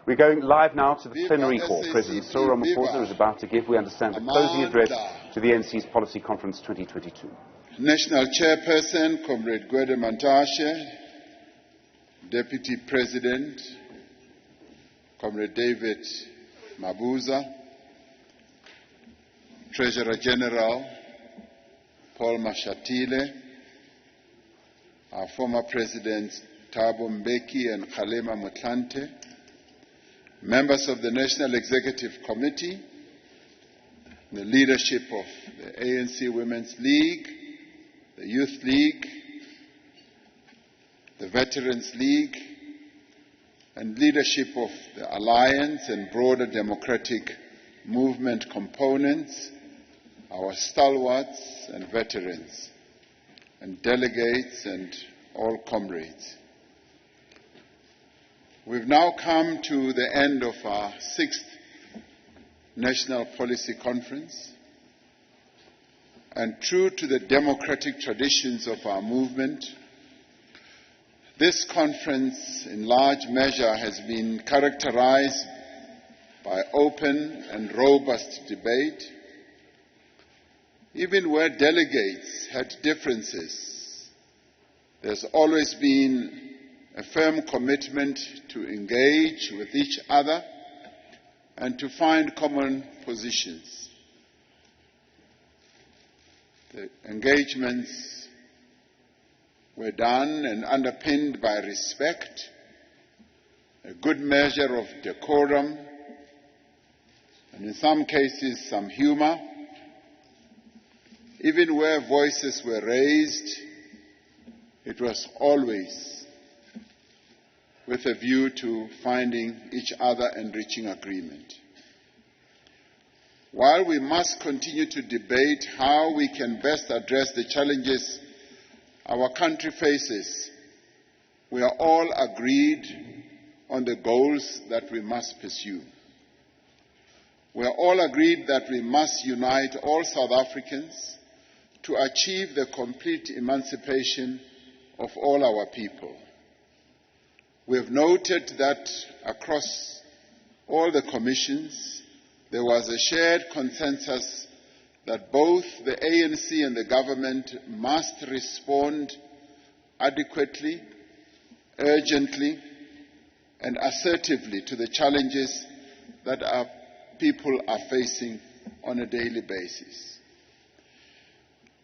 We're going live now to the plenary hall. President Cyril Ramaphosa is about to give, we understand, the closing address to the ANC's Policy Conference 2022. National Chairperson, Comrade Gwede Mantashe, Deputy President, Comrade David Mabuza, Treasurer General Paul Mashatile, our former Presidents Thabo Mbeki and Kgalema Motlanthe, members of the National Executive Committee, the leadership of the ANC Women's League, the Youth League, the Veterans League, and leadership of the Alliance and broader democratic movement components, our stalwarts and veterans, and delegates and all comrades. We've now come to the end of our 6th National Policy Conference, and true to the democratic traditions of our movement, this conference in large measure has been characterized by open and robust debate. Even where delegates had differences, there's always been a firm commitment to engage with each other and to find common positions. The engagements were done and underpinned by respect, a good measure of decorum, and in some cases some humor. Even where voices were raised, it was always with a view to finding each other and reaching agreement. While we must continue to debate how we can best address the challenges our country faces, we are all agreed on the goals that we must pursue. We are all agreed that we must unite all South Africans to achieve the complete emancipation of all our people. We have noted that across all the commissions, there was a shared consensus that both the ANC and the government must respond adequately, urgently, and assertively to the challenges that our people are facing on a daily basis.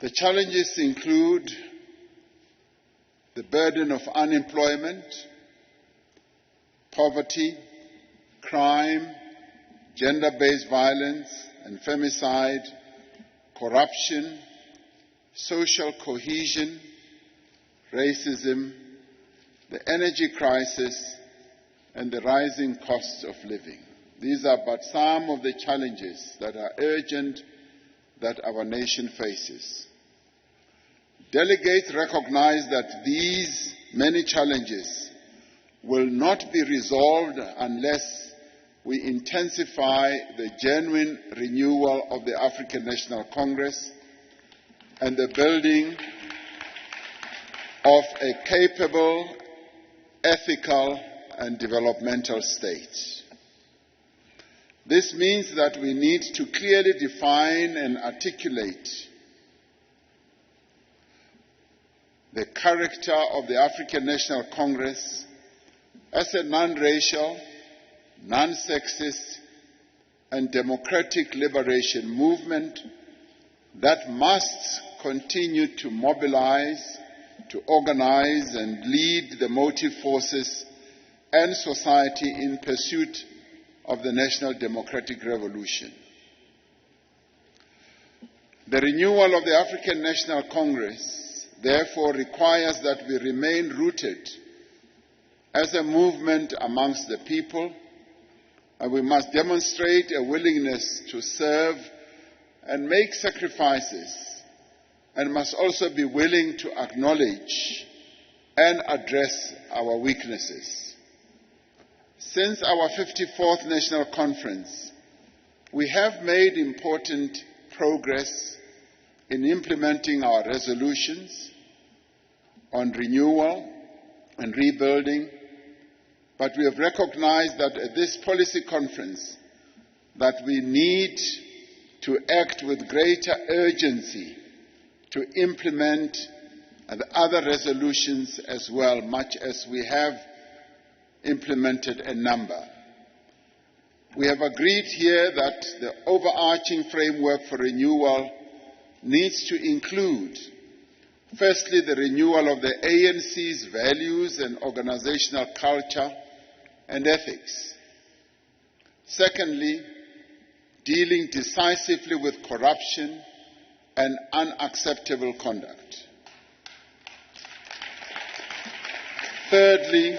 The challenges include the burden of unemployment, poverty, crime, gender-based violence and femicide, corruption, social cohesion, racism, the energy crisis, and the rising costs of living. These are but some of the challenges that are urgent that our nation faces. Delegates recognize that these many challenges will not be resolved unless we intensify the genuine renewal of the African National Congress and the building of a capable, ethical, and developmental state. This means that we need to clearly define and articulate the character of the African National Congress as a non-racial, non-sexist, and democratic liberation movement that must continue to mobilize, to organize, and lead the motive forces and society in pursuit of the national democratic revolution. The renewal of the African National Congress therefore requires that we remain rooted as a movement amongst the people, and we must demonstrate a willingness to serve and make sacrifices, and must also be willing to acknowledge and address our weaknesses. Since our 54th National Conference, we have made important progress in implementing our resolutions on renewal and rebuilding, But we have recognized that at this policy conference that we need to act with greater urgency to implement the other resolutions as well, much as we have implemented a number. We have agreed here that the overarching framework for renewal needs to include, firstly, the renewal of the ANC's values and organizational culture and ethics. Secondly, dealing decisively with corruption and unacceptable conduct. Thirdly,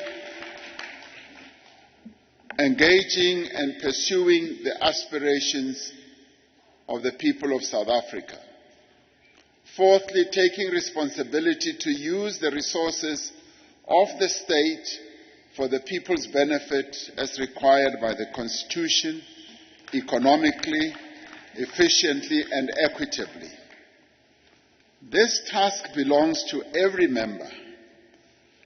engaging and pursuing the aspirations of the people of South Africa. Fourthly, taking responsibility to use the resources of the state for the people's benefit as required by the Constitution, economically, efficiently and equitably. This task belongs to every member.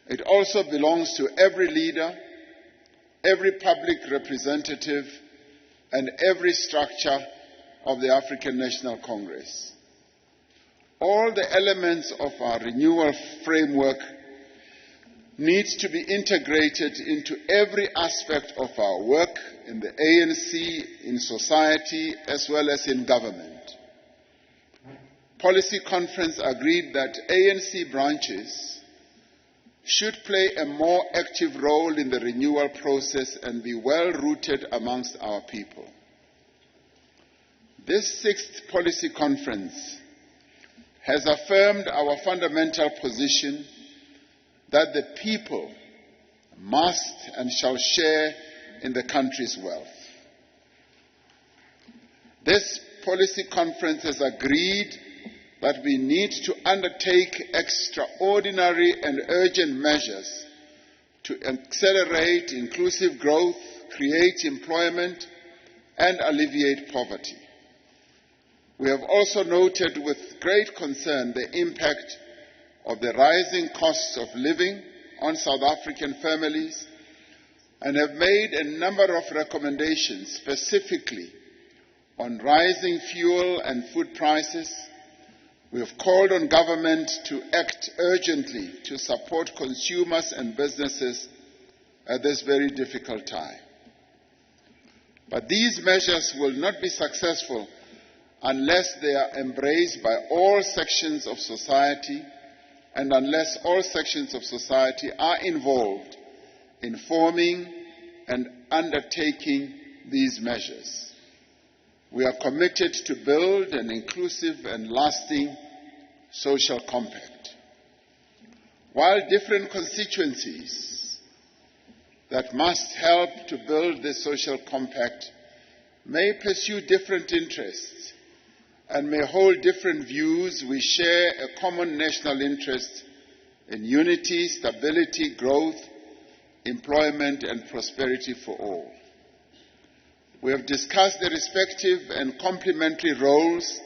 It also belongs to every leader, every public representative and every structure of the African National Congress. All the elements of our renewal framework need to be integrated into every aspect of our work in the ANC, in society, as well as in government. Policy Conference agreed that ANC branches should play a more active role in the renewal process and be well rooted amongst our people. This sixth policy conference has affirmed our fundamental position that the people must and shall share in the country's wealth. This policy conference has agreed that we need to undertake extraordinary and urgent measures to accelerate inclusive growth, create employment, and alleviate poverty. We have also noted with great concern the impact of the rising costs of living on South African families and have made a number of recommendations specifically on rising fuel and food prices. We have called on government to act urgently to support consumers and businesses at this very difficult time. But these measures will not be successful unless they are embraced by all sections of society and unless all sections of society are involved in forming and undertaking these measures. We are committed to build an inclusive and lasting social compact. While different constituencies that must help to build this social compact may pursue different interests and may hold different views, we share a common national interest in unity, stability, growth, employment and prosperity for all. We have discussed the respective and complementary roles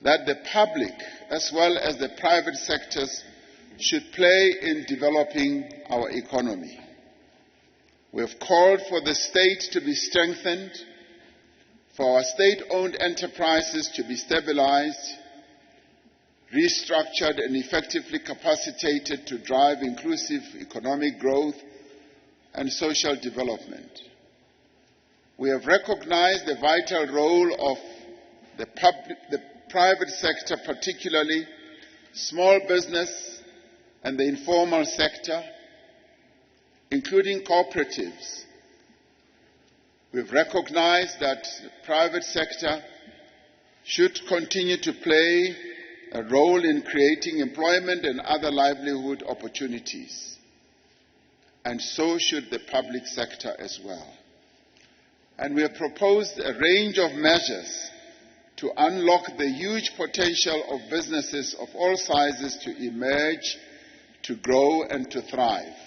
that the public as well as the private sectors should play in developing our economy. We have called for the state to be strengthened, for our state-owned enterprises to be stabilized, restructured and effectively capacitated to drive inclusive economic growth and social development. We have recognized the vital role of the private sector, particularly small business and the informal sector, including cooperatives. We have recognized that the private sector should continue to play a role in creating employment and other livelihood opportunities, and so should the public sector as well. And we have proposed a range of measures to unlock the huge potential of businesses of all sizes to emerge, to grow and to thrive.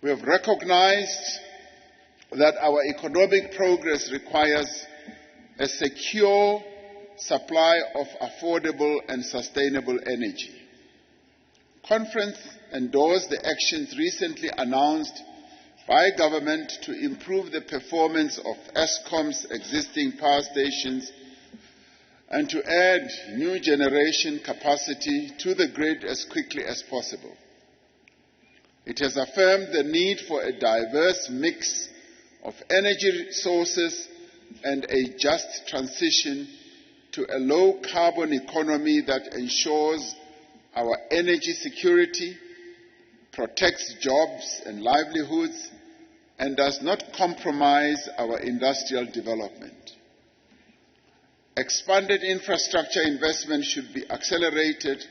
We have recognized that our economic progress requires a secure supply of affordable and sustainable energy. The conference endorsed the actions recently announced by government to improve the performance of Eskom's existing power stations and to add new generation capacity to the grid as quickly as possible. It has affirmed the need for a diverse mix of energy sources and a just transition to a low-carbon economy that ensures our energy security, protects jobs and livelihoods, and does not compromise our industrial development. Expanded infrastructure investment should be accelerated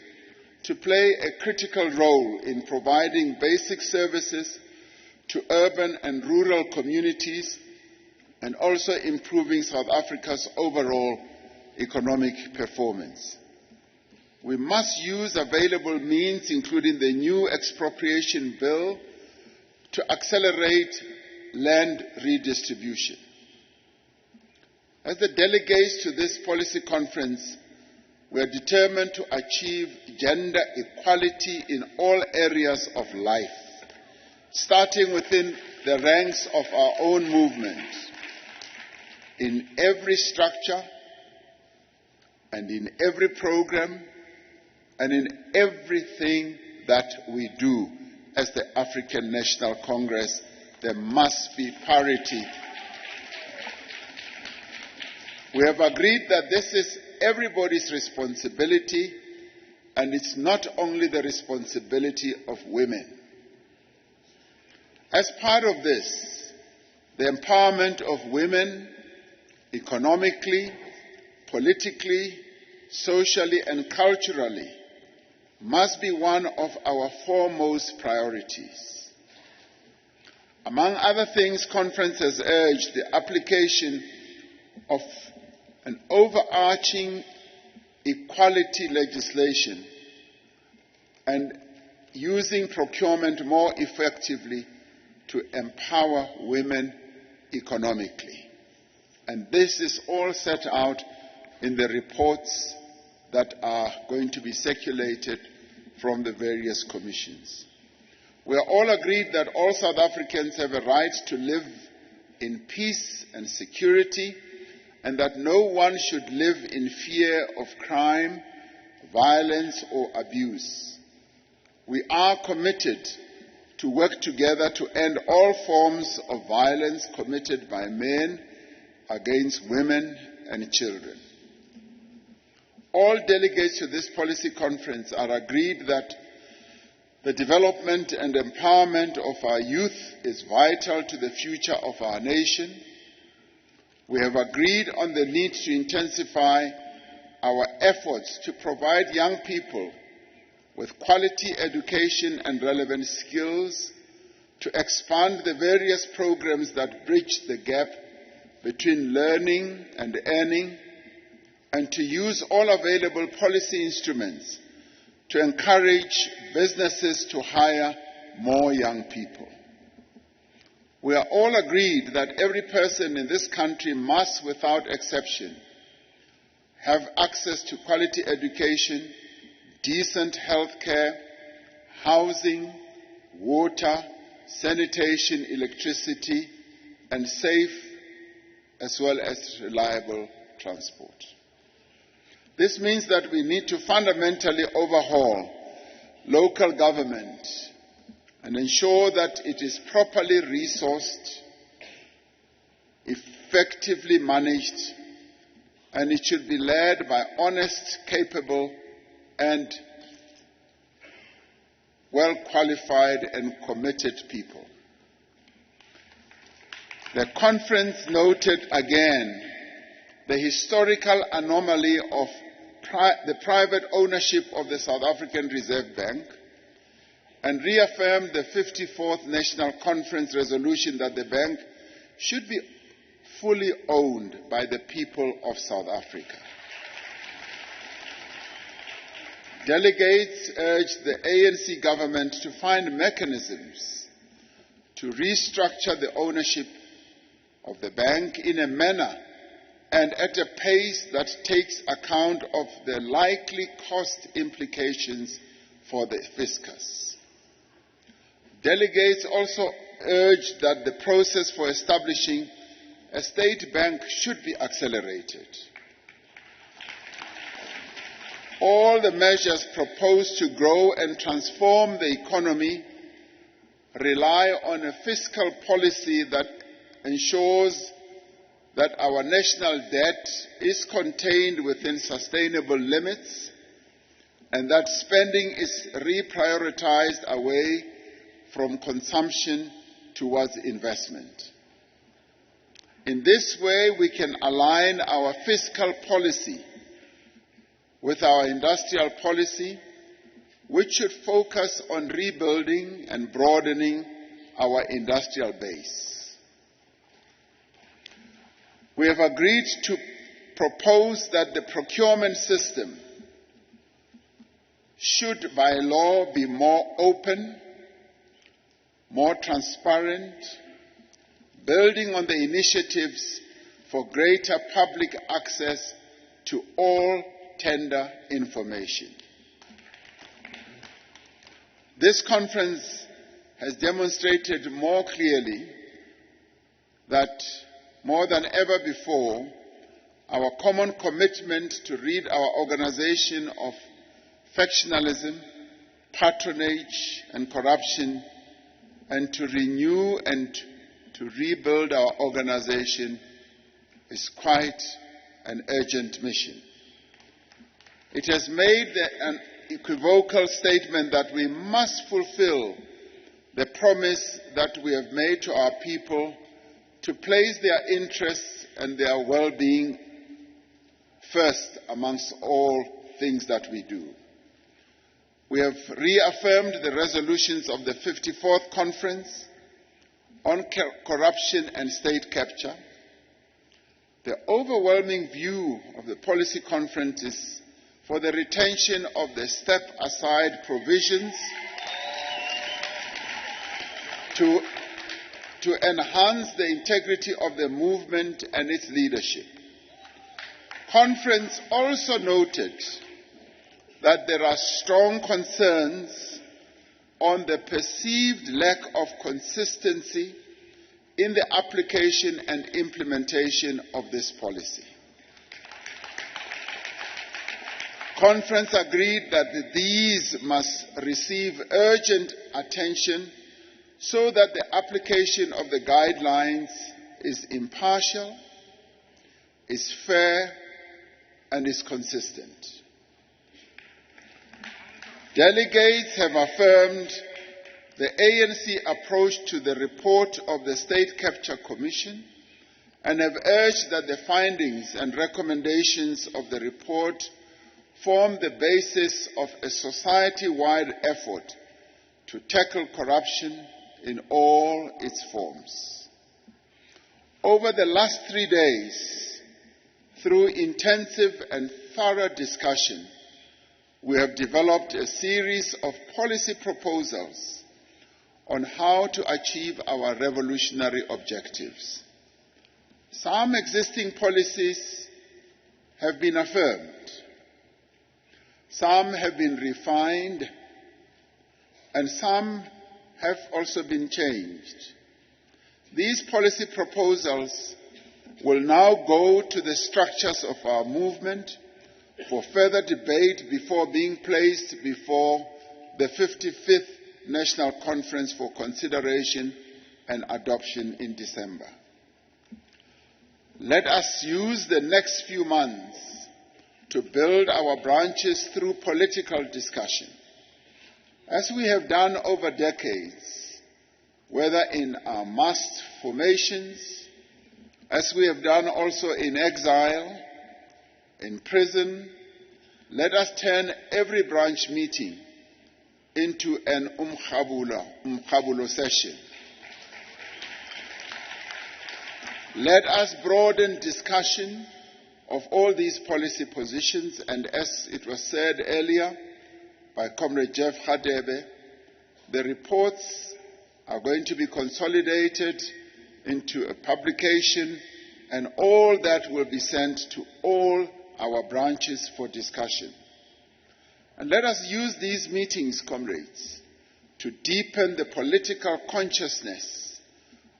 to play a critical role in providing basic services to urban and rural communities and also improving South Africa's overall economic performance. We must use available means, including the new expropriation bill, to accelerate land redistribution. As the delegates to this policy conference, we are determined to achieve gender equality in all areas of life, starting within the ranks of our own movement, in every structure and in every program and in everything that we do. As the African National Congress, there must be parity. We have agreed that this is everybody's responsibility, and it's not only the responsibility of women. As part of this, the empowerment of women economically, politically, socially, and culturally must be one of our foremost priorities. Among other things, conference has urged the application of an overarching equality legislation and using procurement more effectively to empower women economically. And this is all set out in the reports that are going to be circulated from the various commissions. We are all agreed that all South Africans have a right to live in peace and security, and that no one should live in fear of crime, violence, or abuse. We are committed to work together to end all forms of violence committed by men against women and children. All delegates to this policy conference are agreed that the development and empowerment of our youth is vital to the future of our nation. We have agreed on the need to intensify our efforts to provide young people with quality education and relevant skills, to expand the various programs that bridge the gap between learning and earning, and to use all available policy instruments to encourage businesses to hire more young people. We are all agreed that every person in this country must, without exception, have access to quality education, decent health care, housing, water, sanitation, electricity, and safe as well as reliable transport. This means that we need to fundamentally overhaul local government and ensure that it is properly resourced, effectively managed, and it should be led by honest, capable, and well-qualified and committed people. The conference noted again the historical anomaly of the private ownership of the South African Reserve Bank, and reaffirmed the 54th National Conference resolution that the bank should be fully owned by the people of South Africa. Delegates urged the ANC government to find mechanisms to restructure the ownership of the bank in a manner and at a pace that takes account of the likely cost implications for the fiscus. Delegates also urged that the process for establishing a state bank should be accelerated. All the measures proposed to grow and transform the economy rely on a fiscal policy that ensures that our national debt is contained within sustainable limits and that spending is reprioritized away from consumption towards investment. In this way, we can align our fiscal policy with our industrial policy, which should focus on rebuilding and broadening our industrial base. We have agreed to propose that the procurement system should by law be more open, more transparent, building on the initiatives for greater public access to all tender information. This conference has demonstrated more clearly that, more than ever before, our common commitment to rid our organization of factionalism, patronage, and corruption, and to renew and to rebuild our organization is quite an urgent mission. It has made an unequivocal statement that we must fulfill the promise that we have made to our people to place their interests and their well-being first amongst all things that we do. We have reaffirmed the resolutions of the 54th Conference on Corruption and State Capture. The overwhelming view of the Policy Conference is for the retention of the step-aside provisions to enhance the integrity of the movement and its leadership. Conference also noted that there are strong concerns on the perceived lack of consistency in the application and implementation of this policy. Conference agreed that these must receive urgent attention so that the application of the guidelines is impartial, is fair, and is consistent. Delegates have affirmed the ANC approach to the report of the State Capture Commission and have urged that the findings and recommendations of the report form the basis of a society-wide effort to tackle corruption in all its forms. Over the last 3 days, through intensive and thorough discussion, we have developed a series of policy proposals on how to achieve our revolutionary objectives. Some existing policies have been affirmed. Some have been refined, and some have also been changed. These policy proposals will now go to the structures of our movement for further debate before being placed before the 55th National Conference for consideration and adoption in December. Let us use the next few months to build our branches through political discussion, as we have done over decades, whether in our mass formations, as we have done also in exile, in prison. Let us turn every branch meeting into an umkhabulo session. Let us broaden discussion of all these policy positions, and as it was said earlier by Comrade Jeff Hadebe, the reports are going to be consolidated into a publication, and all that will be sent to all our branches for discussion. And let us use these meetings, comrades, to deepen the political consciousness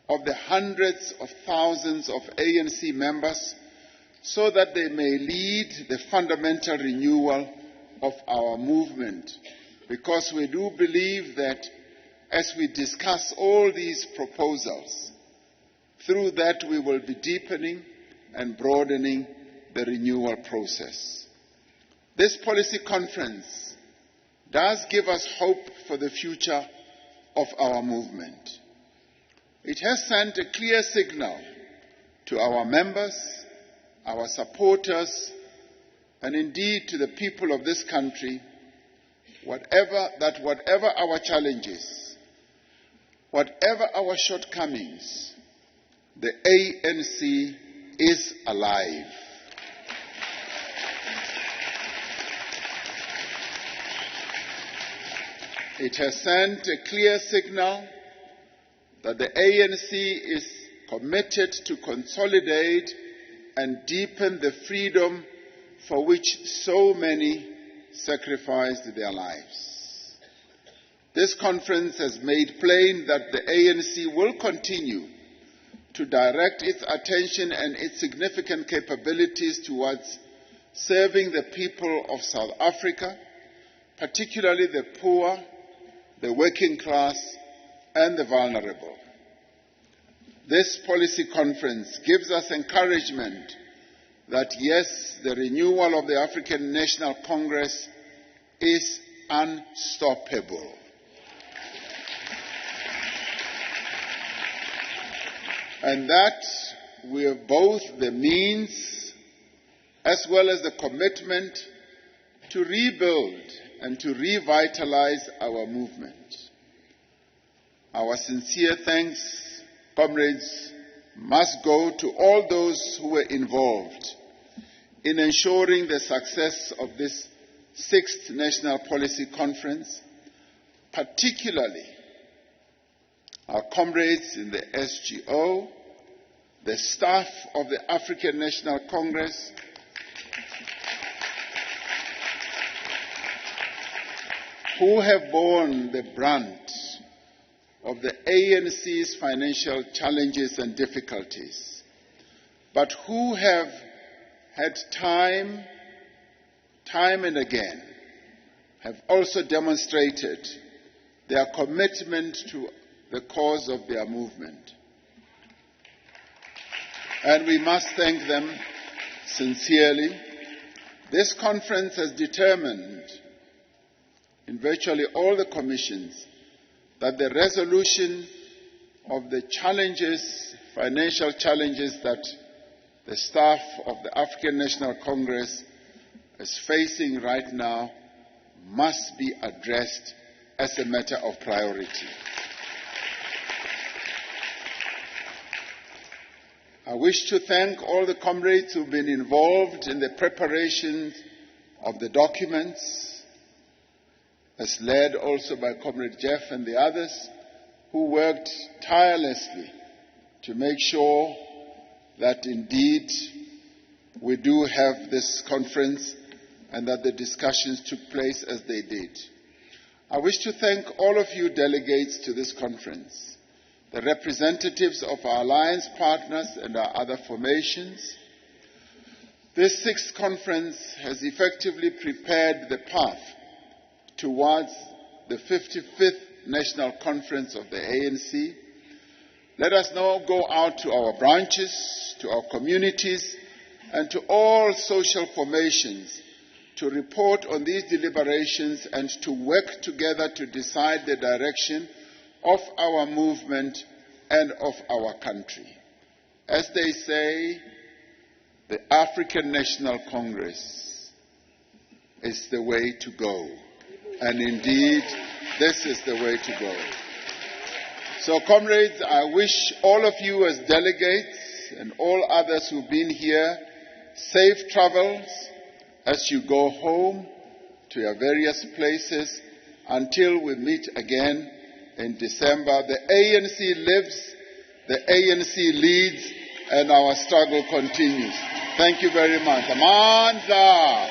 of the hundreds of thousands of ANC members so that they may lead the fundamental renewal of our movement, because we do believe that as we discuss all these proposals, through that we will be deepening and broadening the renewal process. This policy conference does give us hope for the future of our movement. It has sent a clear signal to our members, our supporters, and indeed to the people of this country, whatever our challenges, whatever our shortcomings, the ANC is alive. It has sent a clear signal that the ANC is committed to consolidate and deepen the freedom for which so many sacrificed their lives. This conference has made plain that the ANC will continue to direct its attention and its significant capabilities towards serving the people of South Africa, particularly the poor, the working class, and the vulnerable. This policy conference gives us encouragement that yes, the renewal of the African National Congress is unstoppable. And that we have both the means as well as the commitment to rebuild and to revitalize our movement. Our sincere thanks, comrades, must go to all those who were involved in ensuring the success of this 6th National Policy Conference, particularly our comrades in the SGO, the staff of the African National Congress, who have borne the brunt of the ANC's financial challenges and difficulties, but who have had time and again, have also demonstrated their commitment to the cause of their movement. And we must thank them sincerely. This conference has determined in virtually all the commissions that the resolution of the challenges, financial challenges that the staff of the African National Congress is facing right now must be addressed as a matter of priority. I wish to thank all the comrades who have been involved in the preparations of the documents, as led also by Comrade Jeff and the others who worked tirelessly to make sure that indeed we do have this conference and that the discussions took place as they did. I wish to thank all of you delegates to this conference, the representatives of our alliance partners and our other formations. This 6th conference has effectively prepared the path towards the 55th National Conference of the ANC. Let us now go out to our branches, to our communities, and to all social formations to report on these deliberations and to work together to decide the direction of our movement and of our country. As they say, the African National Congress is the way to go. And indeed, this is the way to go. So, comrades, I wish all of you as delegates and all others who've been here safe travels as you go home to your various places until we meet again in December. The ANC lives, the ANC leads, and our struggle continues. Thank you very much. Amandla!